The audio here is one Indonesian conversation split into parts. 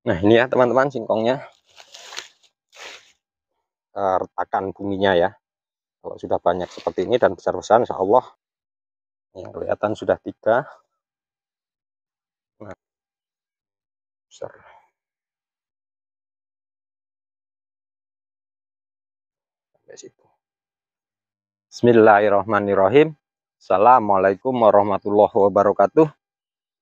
Nah ini ya teman-teman singkongnya, retakan buminya ya. Kalau sudah banyak seperti ini dan besar-besar, insya Allah ya, kelihatan sudah 3. Nah, besar sampai situ. Bismillahirrahmanirrahim. Assalamualaikum warahmatullahi wabarakatuh.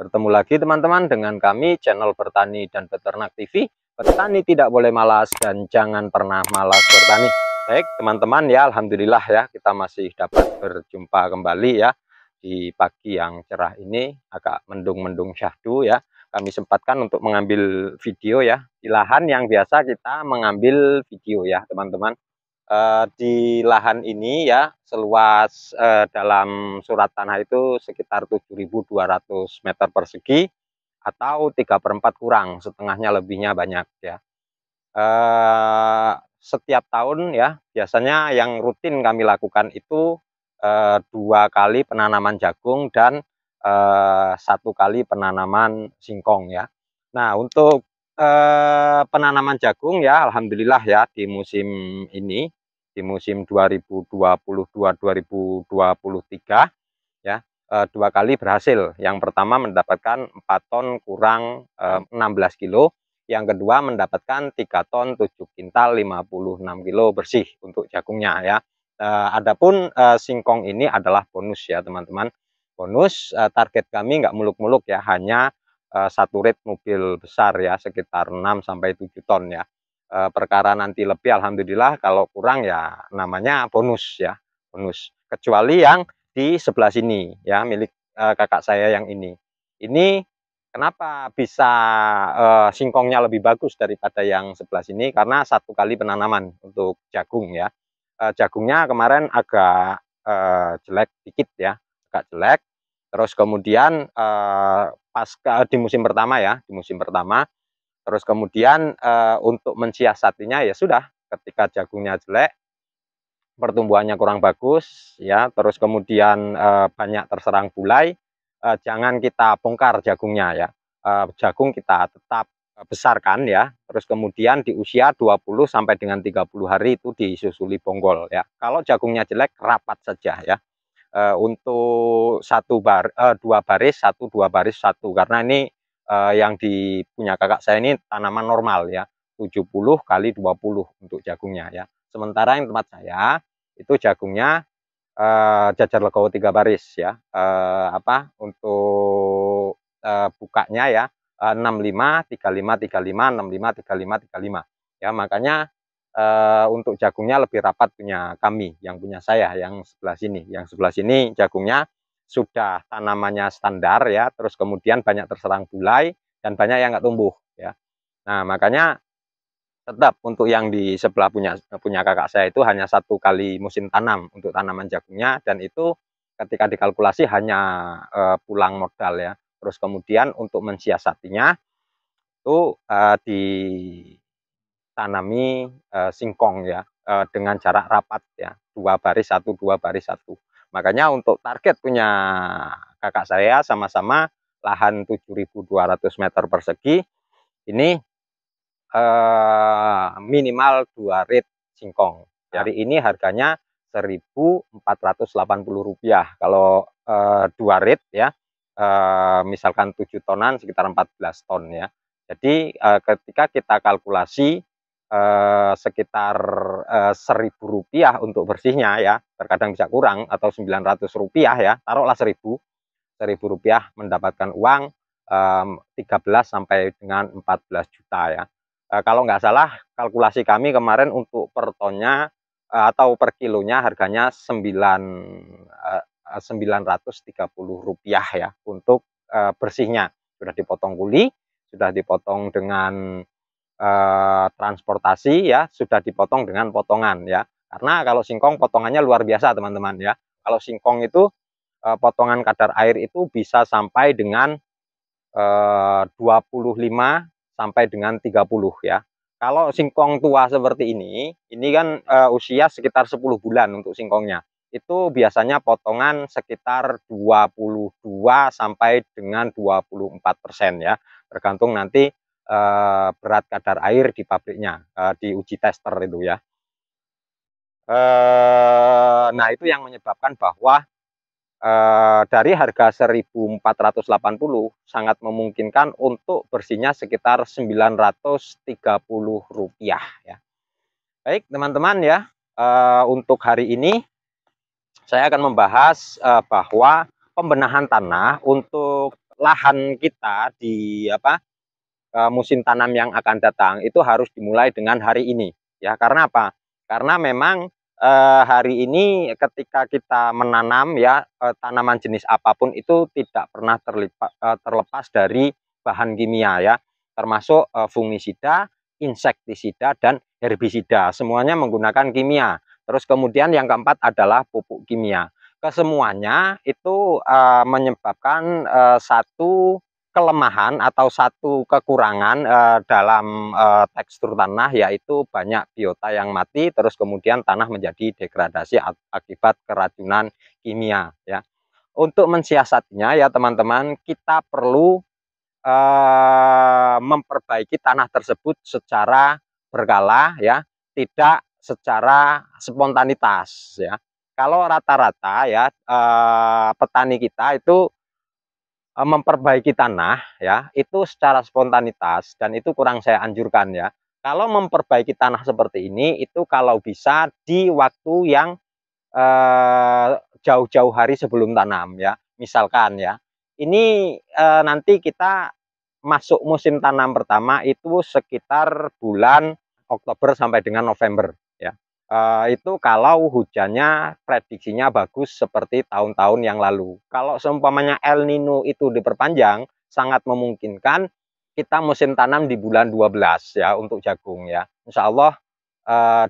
Bertemu lagi teman-teman dengan kami channel Bertani dan Beternak TV. Bertani tidak boleh malas dan jangan pernah malas bertani. Baik teman-teman ya, alhamdulillah ya kita masih dapat berjumpa kembali ya di pagi yang cerah ini, agak mendung-mendung syahdu ya. Kami sempatkan untuk mengambil video ya di lahan yang biasa kita mengambil video ya teman-teman. Di lahan ini ya seluas dalam surat tanah itu sekitar 7.200 meter persegi atau 3/4 kurang, setengahnya lebihnya banyak ya. Setiap tahun ya biasanya yang rutin kami lakukan itu 2 kali penanaman jagung dan 1 kali penanaman singkong ya. Nah untuk penanaman jagung ya alhamdulillah ya di musim ini, di musim 2022-2023 ya, 2 kali berhasil. Yang pertama mendapatkan 4 ton kurang 16 kilo, yang kedua mendapatkan 3 ton 7 kintal 56 kilo bersih untuk jagungnya ya. Adapun singkong ini adalah bonus ya teman-teman. Bonus, target kami nggak muluk-muluk ya, hanya 1 rit mobil besar ya, sekitar 6 sampai 7 ton ya. Perkara nanti lebih alhamdulillah, kalau kurang ya namanya bonus ya, bonus. Kecuali yang di sebelah sini ya, milik kakak saya yang ini. Ini kenapa bisa singkongnya lebih bagus daripada yang sebelah sini? Karena 1 kali penanaman untuk jagung ya. Jagungnya kemarin agak jelek dikit ya, agak jelek. Terus kemudian pasca di musim pertama ya, di musim pertama. Terus kemudian untuk mensiasatinya ya sudah, ketika jagungnya jelek, pertumbuhannya kurang bagus ya, terus kemudian banyak terserang bulai, jangan kita bongkar jagungnya ya. Jagung kita tetap besarkan ya, terus kemudian di usia 20 sampai dengan 30 hari itu disusuli bonggol ya. Kalau jagungnya jelek rapat saja ya. Untuk 2 baris, 1, 2 baris 1, karena ini yang punya kakak saya ini tanaman normal ya, 70 kali 20 untuk jagungnya ya. Sementara yang tempat saya itu jagungnya jajar legowo 3 baris ya, untuk bukanya ya 65 35 35 65 35 35 ya. Makanya untuk jagungnya lebih rapat punya kami, yang punya saya yang sebelah sini. Yang sebelah sini jagungnya sudah tanamannya standar ya, terus kemudian banyak terserang bulai dan banyak yang nggak tumbuh ya. Nah makanya tetap untuk yang di sebelah punya kakak saya itu hanya 1 kali musim tanam untuk tanaman jagungnya, dan itu ketika dikalkulasi hanya pulang modal ya. Terus kemudian untuk mensiasatinya itu ditanami singkong ya, dengan jarak rapat ya, 2 baris 1, 2 baris 1. Makanya untuk target punya kakak saya sama-sama lahan 7.200 meter persegi ini minimal 2 rit singkong. Hari ini harganya Rp1.480. Kalau 2 rit ya, misalkan 7 tonan sekitar 14 ton ya. Jadi ketika kita kalkulasi sekitar Rp1.000 untuk bersihnya ya, terkadang bisa kurang atau Rp900 ya, taruhlah Rp1.000 mendapatkan uang 13 sampai dengan 14 juta ya. Kalau nggak salah kalkulasi kami kemarin untuk per tonnya atau per kilonya harganya Rp930 ya untuk bersihnya. Sudah dipotong kuli, sudah dipotong dengan transportasi ya, sudah dipotong dengan potongan ya. Karena kalau singkong potongannya luar biasa teman-teman ya. Kalau singkong itu potongan kadar air itu bisa sampai dengan 25 sampai dengan 30 ya. Kalau singkong tua seperti ini kan usia sekitar 10 bulan untuk singkongnya. Itu biasanya potongan sekitar 22 sampai dengan 24% ya. Tergantung nanti berat kadar air di pabriknya, di uji tester itu ya. Nah itu yang menyebabkan bahwa dari harga 1.480 sangat memungkinkan untuk bersihnya sekitar Rp930 ya. Baik teman-teman ya, untuk hari ini saya akan membahas bahwa pembenahan tanah untuk lahan kita di musim tanam yang akan datang itu harus dimulai dengan hari ini ya. Karena apa? Karena memang hari ini ketika kita menanam ya, tanaman jenis apapun itu tidak pernah terlepas dari bahan kimia ya, termasuk fungisida, insektisida dan herbisida, semuanya menggunakan kimia. Terus kemudian yang keempat adalah pupuk kimia. Kesemuanya itu menyebabkan satu kelemahan atau satu kekurangan dalam tekstur tanah, yaitu banyak biota yang mati, terus kemudian tanah menjadi degradasi akibat keracunan kimia ya. Untuk mensiasatinya ya teman-teman, kita perlu memperbaiki tanah tersebut secara berkala ya, tidak secara spontanitas ya. Kalau rata-rata ya petani kita itu memperbaiki tanah ya, itu secara spontanitas dan itu kurang saya anjurkan ya. Kalau memperbaiki tanah seperti ini itu kalau bisa di waktu yang jauh-jauh hari sebelum tanam ya. Misalkan ya, ini nanti kita masuk musim tanam pertama itu sekitar bulan Oktober sampai dengan November ya. Itu kalau hujannya prediksinya bagus seperti tahun-tahun yang lalu. Kalau seumpamanya El Nino itu diperpanjang, sangat memungkinkan kita musim tanam di bulan 12 ya untuk jagung ya. Insya Allah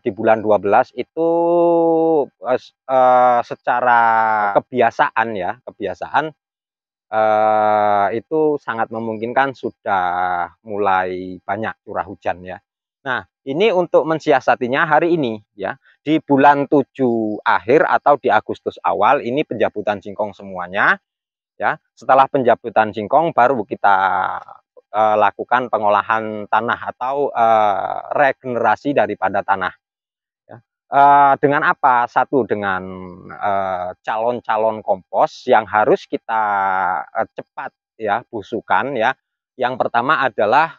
di bulan 12 itu secara kebiasaan ya, itu sangat memungkinkan sudah mulai banyak curah hujan ya. Nah, ini untuk mensiasatinya hari ini ya, di bulan 7 akhir atau di Agustus awal ini penjabutan singkong semuanya ya. Setelah penjabutan singkong baru kita lakukan pengolahan tanah atau regenerasi daripada tanah ya. Dengan apa? Satu dengan calon-calon kompos yang harus kita cepat ya busukan ya. Yang pertama adalah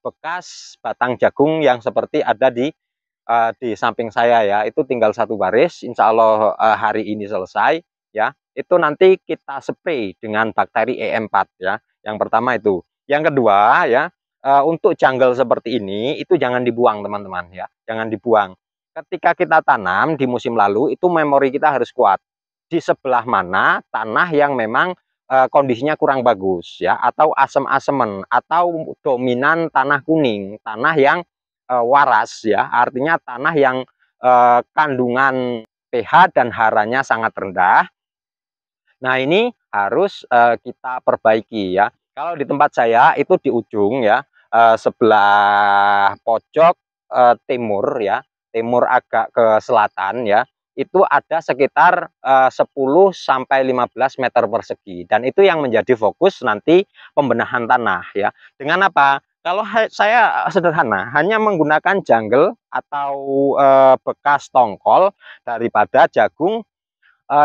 bekas batang jagung yang seperti ada di samping saya ya, itu tinggal satu baris, insya Allah hari ini selesai ya. Itu nanti kita spray dengan bakteri E4 ya. Yang pertama itu. Yang kedua ya, untuk jungle seperti ini itu jangan dibuang teman-teman ya, jangan dibuang. Ketika kita tanam di musim lalu itu memori kita harus kuat. Di sebelah mana tanah yang memang kondisinya kurang bagus ya, atau asem-asemen, atau dominan tanah kuning, tanah yang waras ya, artinya tanah yang kandungan pH dan haranya sangat rendah. Nah ini harus kita perbaiki ya. Kalau di tempat saya itu di ujung ya, sebelah pojok timur ya, timur agak ke selatan ya, itu ada sekitar 10 sampai 15 meter persegi, dan itu yang menjadi fokus nanti pembenahan tanah ya. Dengan apa? Kalau saya sederhana, hanya menggunakan jungle atau bekas tongkol daripada jagung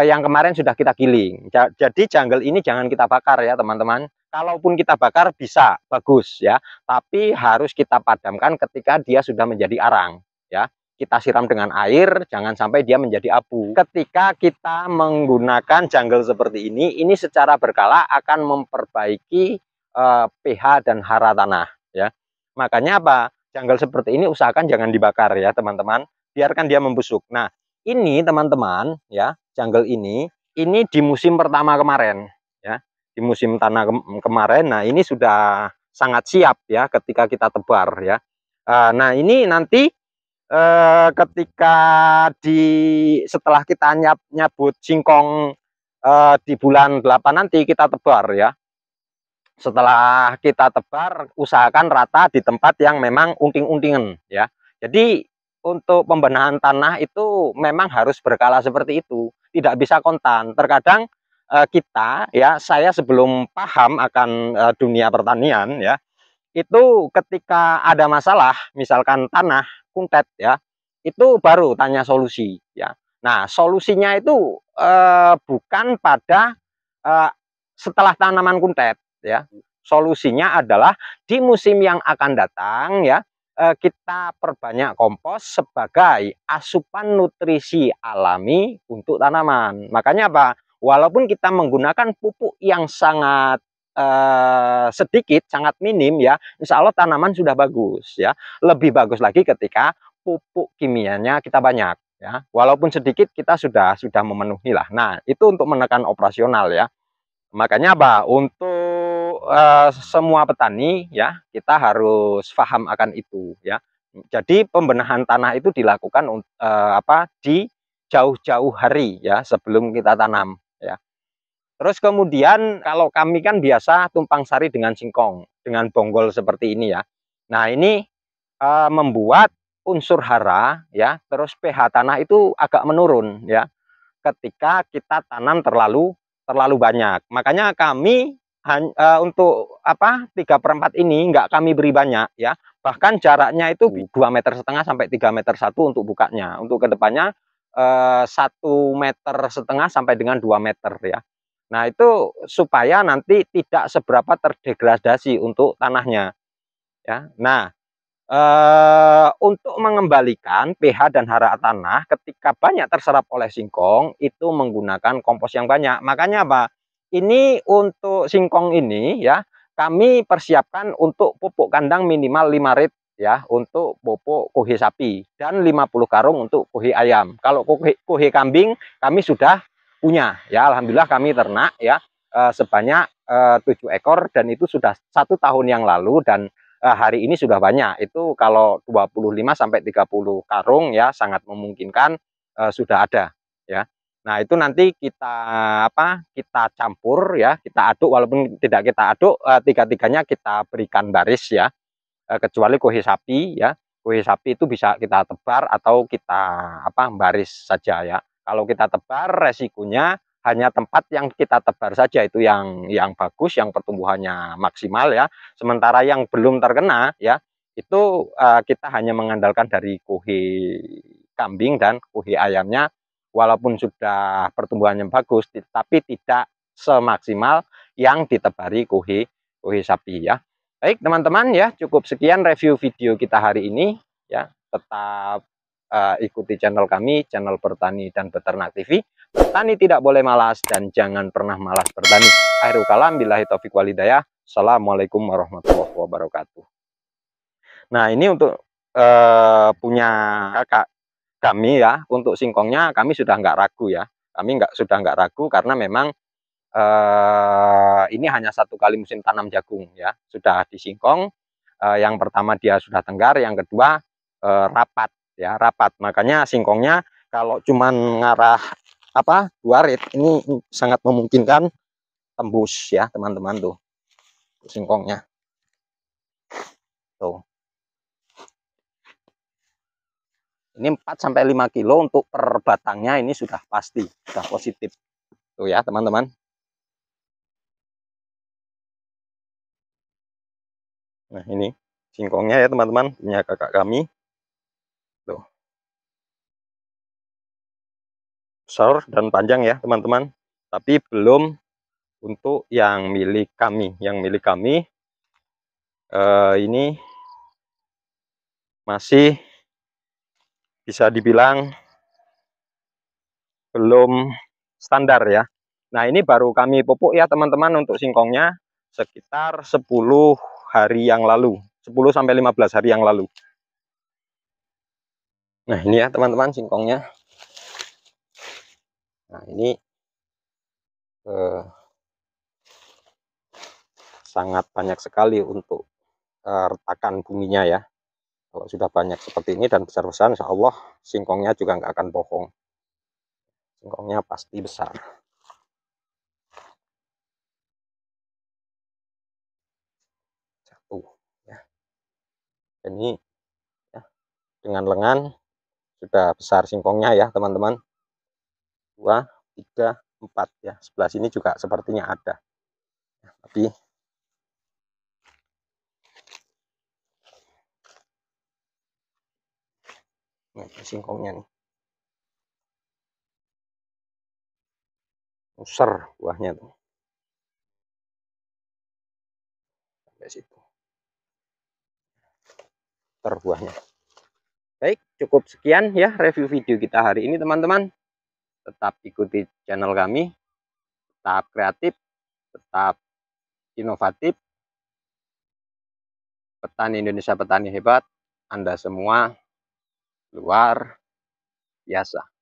yang kemarin sudah kita giling. Jadi jungle ini jangan kita bakar ya teman-teman. Kalaupun kita bakar bisa, bagus ya. Tapi harus kita padamkan ketika dia sudah menjadi arang ya. Kita siram dengan air, jangan sampai dia menjadi abu. Ketika kita menggunakan jungle seperti ini secara berkala akan memperbaiki pH dan hara tanah ya. Makanya apa? Jungle seperti ini usahakan jangan dibakar ya teman-teman. Biarkan dia membusuk. Nah, ini teman-teman ya, jungle ini di musim pertama kemarin ya, di musim tanah kemarin. Nah ini sudah sangat siap ya ketika kita tebar ya. Nah ini nanti ketika setelah kita nyabut singkong di bulan 8 nanti kita tebar ya. Setelah kita tebar, usahakan rata di tempat yang memang unting-untingan ya. Jadi untuk pembenahan tanah itu memang harus berkala seperti itu, tidak bisa kontan. Terkadang kita ya, saya sebelum paham akan dunia pertanian ya, itu ketika ada masalah, misalkan tanah kuntet ya, itu baru tanya solusi ya. Nah, solusinya itu bukan pada eh, setelah tanaman kuntet ya. Solusinya adalah di musim yang akan datang ya, kita perbanyak kompos sebagai asupan nutrisi alami untuk tanaman. Makanya apa? Walaupun kita menggunakan pupuk yang sangat sedikit, sangat minim ya, insya Allah tanaman sudah bagus ya. Lebih bagus lagi ketika pupuk kimianya kita banyak ya. Walaupun sedikit kita sudah memenuhi lah. Nah, itu untuk menekan operasional ya. Makanya apa? Untuk semua petani ya, kita harus paham akan itu ya. Jadi pembenahan tanah itu dilakukan di jauh-jauh hari ya sebelum kita tanam ya. Terus kemudian kalau kami kan biasa tumpang sari dengan singkong, dengan bonggol seperti ini ya. Nah ini membuat unsur hara ya, terus pH tanah itu agak menurun ya, ketika kita tanam terlalu banyak. Makanya kami untuk 3/4 ini nggak kami beri banyak ya. Bahkan jaraknya itu 2,5 meter sampai 3,1 meter untuk bukanya. Untuk kedepannya 1,5 meter sampai dengan 2 meter ya. Nah itu supaya nanti tidak seberapa terdegradasi untuk tanahnya ya. Nah untuk mengembalikan pH dan hara tanah ketika banyak terserap oleh singkong itu menggunakan kompos yang banyak. Makanya apa? Ini untuk singkong ini ya, kami persiapkan untuk pupuk kandang minimal 5 rit ya untuk pupuk kuhe sapi dan 50 karung untuk kuhe ayam. Kalau kuhe kambing kami sudah punya ya, alhamdulillah kami ternak ya sebanyak 7 ekor dan itu sudah 1 tahun yang lalu dan hari ini sudah banyak. Itu kalau 25 sampai 30 karung ya sangat memungkinkan sudah ada ya. Nah, itu nanti kita campur ya, kita aduk walaupun tidak kita aduk tiga-tiganya kita berikan baris ya. Kecuali kuhe sapi ya. Kuhe sapi itu bisa kita tebar atau kita baris saja ya. Kalau kita tebar resikonya hanya tempat yang kita tebar saja itu yang bagus, yang pertumbuhannya maksimal ya. Sementara yang belum terkena ya itu kita hanya mengandalkan dari kuhe kambing dan kuhe ayamnya, walaupun sudah pertumbuhannya bagus tapi tidak semaksimal yang ditebari kuhe sapi ya. Baik teman-teman ya, cukup sekian review video kita hari ini ya. Tetap ikuti channel kami, channel Bertani dan Beternak TV. Bertani tidak boleh malas dan jangan pernah malas bertani. Akhirul kalam, billahi taufiq walhidayah. Assalamualaikum warahmatullahi wabarakatuh. Nah ini untuk punya kakak kami ya, untuk singkongnya kami sudah nggak ragu ya. Kami sudah nggak ragu karena memang ini hanya 1 kali musim tanam jagung ya, sudah di singkong. Yang pertama dia sudah tenggar, yang kedua rapat ya, rapat. Makanya singkongnya kalau cuman ngarah 2 rit ini sangat memungkinkan tembus ya teman-teman tuh singkongnya tuh. Ini 4 sampai 5 kilo untuk per batangnya ini sudah pasti, sudah positif tuh ya teman-teman. Nah ini singkongnya ya teman-teman, punya kakak kami tuh, besar dan panjang ya teman-teman, tapi belum untuk yang milik kami. Yang milik kami ini masih bisa dibilang belum standar ya. Nah ini baru kami pupuk ya teman-teman untuk singkongnya sekitar 10 hari yang lalu, 10 sampai 15 hari yang lalu. Nah ini ya teman-teman singkongnya. Nah ini sangat banyak sekali untuk retakan buminya ya. Kalau sudah banyak seperti ini dan besar-besar, insya Allah singkongnya juga nggak akan bohong. Singkongnya pasti besar. Satu ya. Ini ya, dengan lengan sudah besar singkongnya ya teman-teman. 2, 3, 4 ya. Sebelah sini juga sepertinya ada. Tapi singkongnya nih. User buahnya tuh. Sampai situ. Terbuahnya. Baik, cukup sekian ya review video kita hari ini teman-teman. Tetap ikuti channel kami, tetap kreatif, tetap inovatif. Petani Indonesia, petani hebat. Anda semua luar biasa.